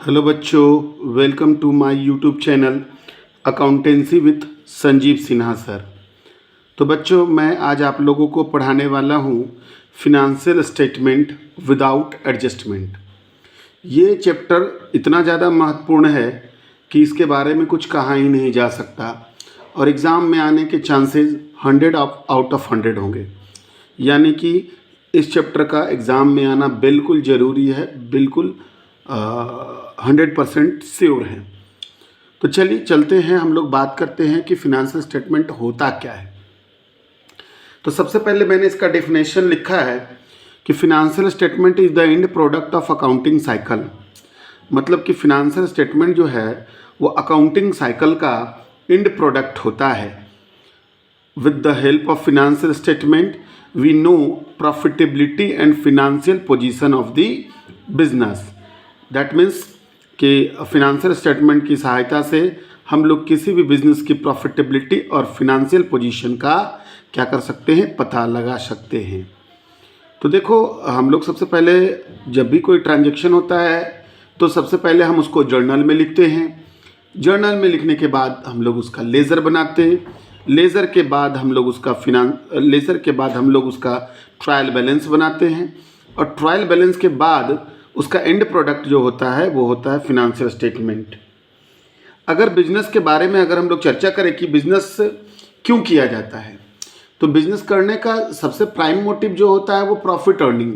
Hello बच्चों, welcome to my YouTube channel accountancy with Sanjeev Sinha sir. तो बच्चों, मैं आज आप लोगों को पढ़ाने वाला हूँ फिनंशियल स्टेटमेंट विदाउट एडजस्टमेंट। ये चैप्टर इतना ज़्यादा महत्वपूर्ण है कि इसके बारे में कुछ कहा ही नहीं जा सकता और एग्ज़ाम में आने के चांसेस 100 आउट ऑफ 100 होंगे। यानी कि इस चैप्टर का एग्ज़ाम में आना बिल्कुल ज़रूरी है, बिल्कुल 100% श्योर है। तो चलिए चलते हैं, हम लोग बात करते हैं कि फिनंशियल स्टेटमेंट होता क्या है। तो सबसे पहले मैंने इसका डेफिनेशन लिखा है कि financial statement is the end product of accounting cycle. मतलब कि फिनंशियल स्टेटमेंट जो है वो अकाउंटिंग साइकिल का एंड प्रोडक्ट होता है। With the help of financial statement we know profitability and financial position of the business. That means कि financial statement की सहायता से हम लोग किसी भी बिजनेस की प्रॉफिटेबिलिटी और फिनंशियल पोजीशन का क्या कर सकते हैं, पता लगा सकते हैं। तो देखो, हम लोग सबसे पहले जब भी कोई ट्रांजैक्शन होता है तो सबसे पहले हम उसको जर्नल में लिखते हैं। जर्नल में लिखने के बाद हम लोग उसका लेज़र बनाते हैं। लेज़र के बाद हम लोग उसका ट्रायल बैलेंस बनाते हैं और ट्रायल बैलेंस के बाद उसका एंड प्रोडक्ट जो होता है वो होता है फिनंशियल स्टेटमेंट। अगर बिजनेस के बारे में अगर हम लोग चर्चा करें कि बिजनेस क्यों किया जाता है, तो बिजनेस करने का सबसे प्राइम मोटिव जो होता है वो प्रॉफिट अर्निंग।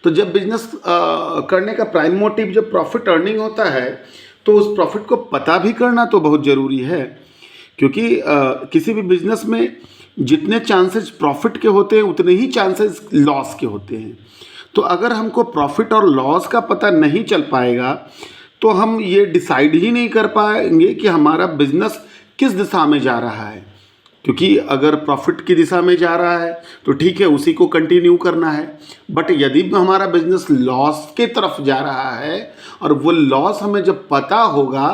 तो जब बिजनेस करने का प्राइम मोटिव जब प्रॉफिट अर्निंग होता है तो उस प्रॉफिट को पता भी करना तो बहुत ज़रूरी है, क्योंकि किसी भी बिजनेस में जितने चांसेस प्रॉफिट के होते हैं उतने ही चांसेस लॉस के होते हैं। तो अगर हमको प्रॉफिट और लॉस का पता नहीं चल पाएगा तो हम ये डिसाइड ही नहीं कर पाएंगे कि हमारा बिजनेस किस दिशा में जा रहा है। क्योंकि अगर प्रॉफिट की दिशा में जा रहा है तो ठीक है, उसी को कंटिन्यू करना है। बट यदि हमारा बिजनेस लॉस के तरफ जा रहा है और वो लॉस हमें जब पता होगा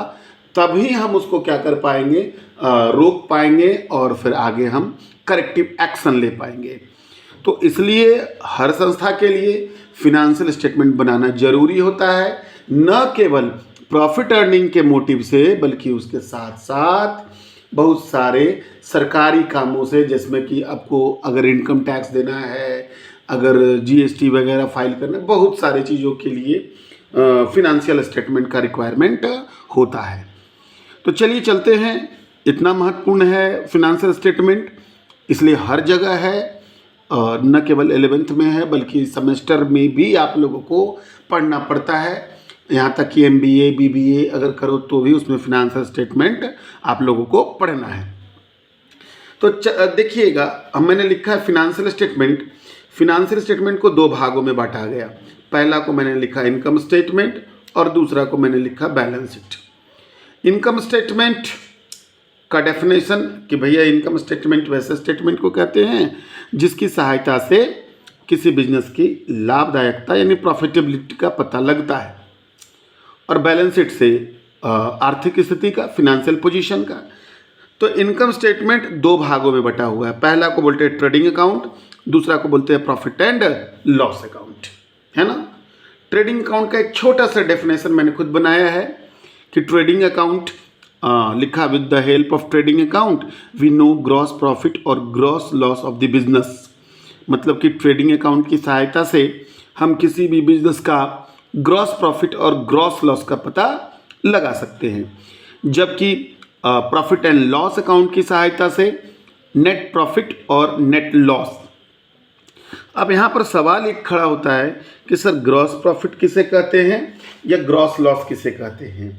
तभी हम उसको क्या कर पाएंगे, रोक पाएंगे और फिर आगे हम करेक्टिव एक्शन ले पाएंगे। तो इसलिए हर संस्था के लिए फिनंशियल स्टेटमेंट बनाना जरूरी होता है, न केवल प्रॉफिट अर्निंग के मोटिव से बल्कि उसके साथ साथ बहुत सारे सरकारी कामों से, जिसमें कि आपको अगर इनकम टैक्स देना है, अगर जीएसटी वगैरह फाइल करना, बहुत सारे चीज़ों के लिए फिनंशियल स्टेटमेंट का रिक्वायरमेंट होता है। तो चलिए चलते हैं, इतना महत्वपूर्ण है फिनंशियल स्टेटमेंट, इसलिए हर जगह है और न केवल 11th में है बल्कि सेमेस्टर में भी आप लोगों को पढ़ना पड़ता है। यहाँ तक कि MBA BBA अगर करो तो भी उसमें फिनंशियल स्टेटमेंट आप लोगों को पढ़ना है। तो देखिएगा, मैंने लिखा है फिनंशियल स्टेटमेंट। फिनंशियल स्टेटमेंट को दो भागों में बांटा गया। पहला को मैंने लिखा इनकम स्टेटमेंट और दूसरा को मैंने लिखा बैलेंस शीट। इनकम स्टेटमेंट का डेफिनेशन कि भैया इनकम स्टेटमेंट वैसे स्टेटमेंट को कहते हैं जिसकी सहायता से किसी बिजनेस की लाभदायकता यानी प्रॉफिटेबिलिटी का पता लगता है, और बैलेंस शीट से आर्थिक स्थिति का, फिनंशियल पोजीशन का। तो इनकम स्टेटमेंट दो भागों में बटा हुआ है। पहला को बोलते हैं ट्रेडिंग अकाउंट, दूसरा को बोलते हैं प्रॉफिट एंड लॉस अकाउंट, है ना। ट्रेडिंग अकाउंट का एक छोटा सा डेफिनेशन मैंने खुद बनाया है कि ट्रेडिंग अकाउंट लिखा, with the help of trading account we know gross profit और gross loss of the business. मतलब कि ट्रेडिंग अकाउंट की सहायता से हम किसी भी बिजनेस का ग्रॉस प्रॉफिट और ग्रॉस लॉस का पता लगा सकते हैं, जबकि प्रॉफिट एंड लॉस अकाउंट की सहायता से नेट प्रॉफिट और नेट लॉस। अब यहाँ पर सवाल एक खड़ा होता है कि सर ग्रॉस प्रॉफिट किसे कहते हैं या ग्रॉस लॉस किसे कहते हैं।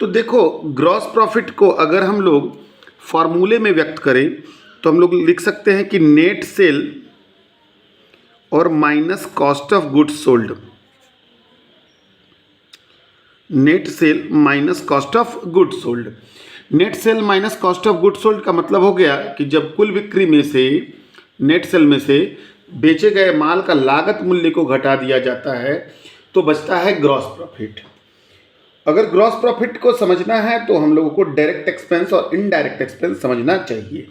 तो देखो, ग्रॉस प्रॉफिट को अगर हम लोग फॉर्मूले में व्यक्त करें तो हम लोग लिख सकते हैं कि नेट सेल और minus cost of goods sold. Net cell minus cost of goods sold. Net cell minus cost of goods sold का मतलब हो गया कि जब कुल बिक्री में से, नेट सेल में से बेचे गए माल का लागत मूल्य को घटा दिया जाता है तो बचता है ग्रॉस प्रॉफिट। अगर ग्रॉस प्रॉफिट को समझना है तो हम लोगों को डायरेक्ट एक्सपेंस और इनडायरेक्ट एक्सपेंस समझना चाहिए।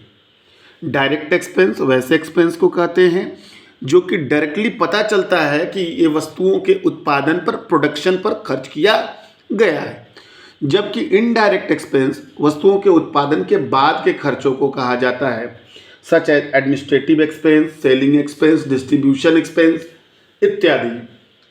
डायरेक्ट एक्सपेंस वैसे एक्सपेंस को कहते हैं जो कि डायरेक्टली पता चलता है कि ये वस्तुओं के उत्पादन पर, प्रोडक्शन पर खर्च किया गया है। जबकि इनडायरेक्ट एक्सपेंस वस्तुओं के उत्पादन के बाद के खर्चों को कहा जाता है, such as administrative expense, selling expense, distribution expense इत्यादि।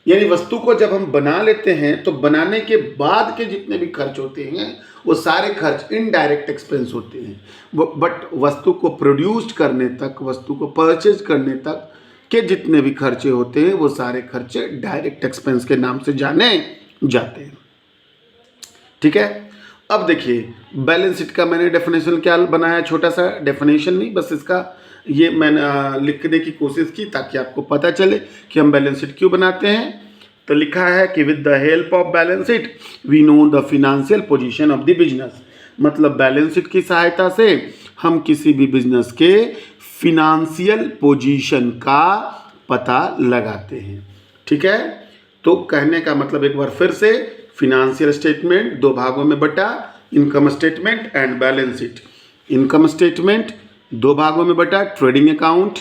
यानी वस्तु को जब हम बना लेते हैं तो बनाने के बाद के जितने भी खर्च होते हैं वो सारे खर्च इनडायरेक्ट एक्सपेंस होते हैं। बट वस्तु को प्रोड्यूस करने तक, वस्तु को परचेज करने तक के जितने भी खर्चे होते हैं वो सारे खर्चे डायरेक्ट एक्सपेंस के नाम से जाने जाते हैं। ठीक है। अब देखिए बैलेंस शीट का मैंने डेफिनेशन क्या बनाया, छोटा सा डेफिनेशन नहीं, बस इसका ये मैंने लिखने की कोशिश की ताकि आपको पता चले कि हम बैलेंस शीट क्यों बनाते हैं। तो लिखा है कि with the help of balance sheet we know the financial position of the business. मतलब बैलेंस शीट की सहायता से हम किसी भी बिजनेस के फिनेंशियल पोजीशन का पता लगाते हैं। ठीक है। तो कहने का मतलब एक बार फिर से, फिनेंशियल स्टेटमेंट दो भागों में बटा, income statement and balance sheet. Income statement दो भागों में बटा, trading account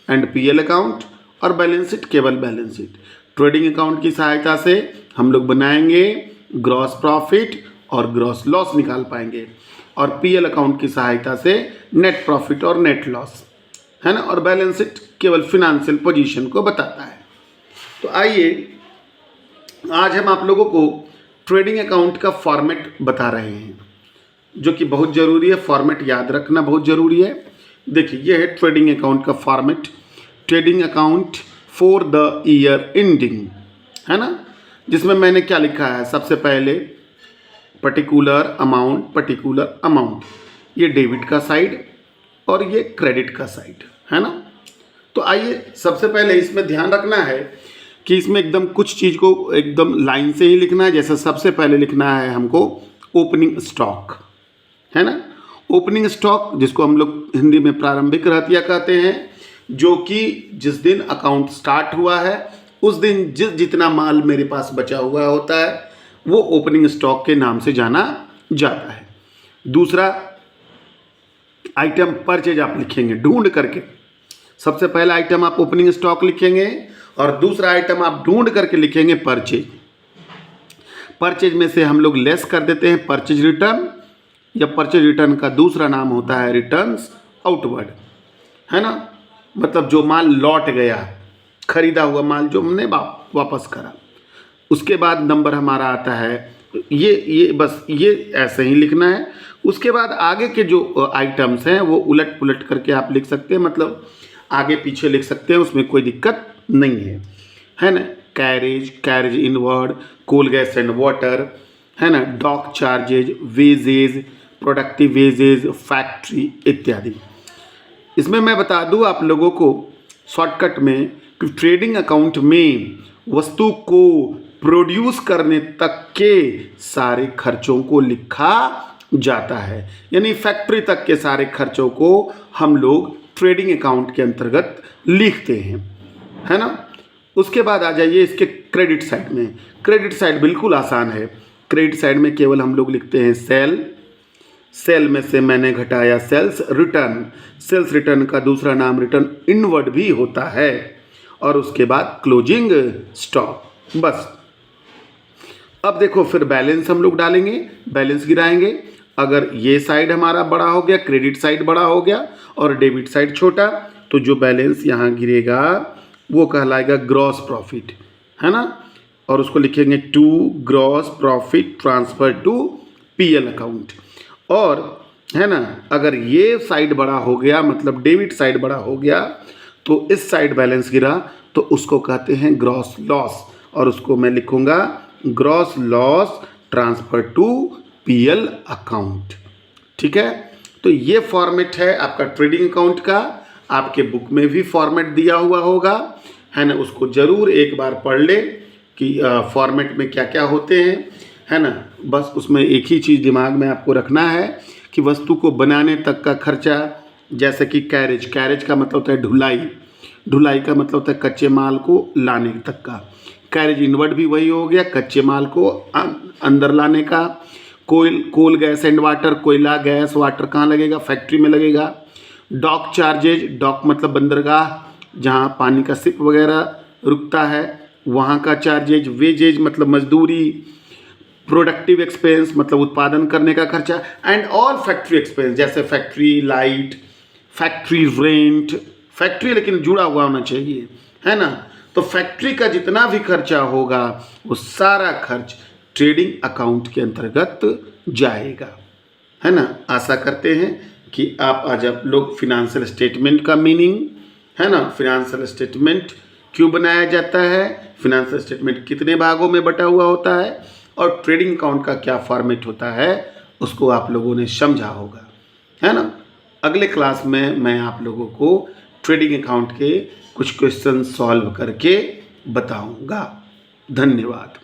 and PL account, और बैलेंस शीट केवल बैलेंस शीट। ट्रेडिंग अकाउंट की सहायता से हम लोग बनाएंगे ग्रॉस प्रॉफिट और ग्रॉस लॉस निकाल पाएंगे, और पीएल अकाउंट की सहायता से नेट प्रॉफिट और नेट लॉस, है ना। और बैलेंस शीट केवल फिनेंशियल पोजीशन को बताता है। तो आइए आज हम आप लोगों को ट्रेडिंग अकाउंट का फॉर्मेट बता रहे हैं, जो कि बहुत ज़रूरी है। फॉर्मेट याद रखना बहुत ज़रूरी है। देखिए ये है ट्रेडिंग अकाउंट का format. Trading account for the year ending, है ना, जिसमें मैंने क्या लिखा है, सबसे पहले पर्टिकुलर अमाउंट, ये डेबिट का साइड और ये क्रेडिट का साइड, है ना। तो आइए सबसे पहले इसमें ध्यान रखना है कि इसमें एकदम कुछ चीज़ को एकदम लाइन से ही लिखना है। जैसे सबसे पहले लिखना है हमको ओपनिंग स्टॉक, है ना। ओपनिंग स्टॉक जिसको हम लोग हिंदी में प्रारंभिक रहतिया कहते हैं, जो कि जिस दिन अकाउंट स्टार्ट हुआ है उस दिन जितना माल मेरे पास बचा हुआ होता है वो ओपनिंग स्टॉक के नाम से जाना जाता है। दूसरा आइटम परचेज आप लिखेंगे ढूंढ करके। सबसे पहला आइटम आप ओपनिंग स्टॉक लिखेंगे और दूसरा आइटम आप ढूंढ करके लिखेंगे परचेज। परचेज में से हम लोग लेस कर देते हैं परचेज रिटर्न, या परचेज रिटर्न का दूसरा नाम होता है रिटर्न्स आउटवर्ड, है ना। मतलब जो माल लौट गया, खरीदा हुआ माल जो हमने वापस करा। उसके बाद नंबर हमारा आता है ये बस ये ऐसे ही लिखना है। उसके बाद आगे के जो आइटम्स हैं वो उलट पुलट करके आप लिख सकते हैं, मतलब आगे पीछे लिख सकते हैं, उसमें कोई दिक्कत नहीं है ना। Carriage inward, coal gas and water, है ना, dock charges, wages, productive wages, factory इत्यादि। इसमें मैं बता दूं आप लोगों को शॉर्टकट में कि ट्रेडिंग अकाउंट में वस्तु को प्रोड्यूस करने तक के सारे खर्चों को लिखा जाता है। यानी फैक्ट्री तक के सारे खर्चों को हम लोग ट्रेडिंग अकाउंट के अंतर्गत लिखते हैं, है ना। उसके बाद आ जाइए इसके क्रेडिट साइड में। क्रेडिट साइड बिल्कुल आसान है। क्रेडिट साइड में केवल हम लोग लिखते हैं सेल में से मैंने घटाया सेल्स रिटर्न। सेल्स रिटर्न का दूसरा नाम रिटर्न इनवर्ड भी होता है, और उसके बाद क्लोजिंग स्टॉक, बस। अब देखो फिर बैलेंस हम लोग डालेंगे, बैलेंस गिराएंगे। अगर ये साइड हमारा बड़ा हो गया, क्रेडिट साइड बड़ा हो गया और डेबिट साइड छोटा, तो जो बैलेंस यहाँ गिरेगा वो कहलाएगा ग्रॉस प्रॉफिट, है ना। और उसको लिखेंगे to gross profit transfer to PL account. और है ना, अगर ये साइड बड़ा हो गया, मतलब डेबिट साइड बड़ा हो गया, तो इस साइड बैलेंस गिरा तो उसको कहते हैं ग्रॉस लॉस, और उसको मैं लिखूंगा gross loss transfer to PL account. ठीक है। तो ये फॉर्मेट है आपका ट्रेडिंग अकाउंट का। आपके बुक में भी फॉर्मेट दिया हुआ होगा, है ना। उसको ज़रूर एक बार पढ़ ले कि फॉर्मेट में क्या क्या होते हैं, है ना। बस उसमें एक ही चीज़ दिमाग में आपको रखना है कि वस्तु को बनाने तक का खर्चा, जैसे कि कैरेज का मतलब होता है ढुलाई का मतलब होता है कच्चे माल को लाने तक का। कैरेज इनवर्ड भी वही हो गया, कच्चे माल को अंदर लाने का। कोल गैस एंड वाटर, कोयला गैस वाटर कहाँ लगेगा, फैक्ट्री में लगेगा। डॉक चार्जेज, डॉक मतलब बंदरगाह, जहाँ पानी का सिप वगैरह रुकता है वहाँ का चार्जेज, वेजेज मतलब मजदूरी, प्रोडक्टिव एक्सपेंस मतलब उत्पादन करने का खर्चा, एंड ऑल फैक्ट्री एक्सपेंस जैसे factory light, factory rent, factory लेकिन जुड़ा हुआ होना चाहिए, है ना। तो फैक्ट्री का जितना भी खर्चा होगा वो सारा खर्च ट्रेडिंग अकाउंट के अंतर्गत जाएगा, है ना। आशा करते हैं कि आज आप लोग फिनेंशियल स्टेटमेंट का मीनिंग, है ना, फिनेंशियल स्टेटमेंट क्यों बनाया जाता है, फिनेंशियल स्टेटमेंट कितने भागों में बटा हुआ होता है और ट्रेडिंग अकाउंट का क्या फॉर्मेट होता है उसको आप लोगों ने समझा होगा, है ना। अगले क्लास में मैं आप लोगों को ट्रेडिंग अकाउंट के कुछ क्वेश्चन सॉल्व करके बताऊंगा। धन्यवाद।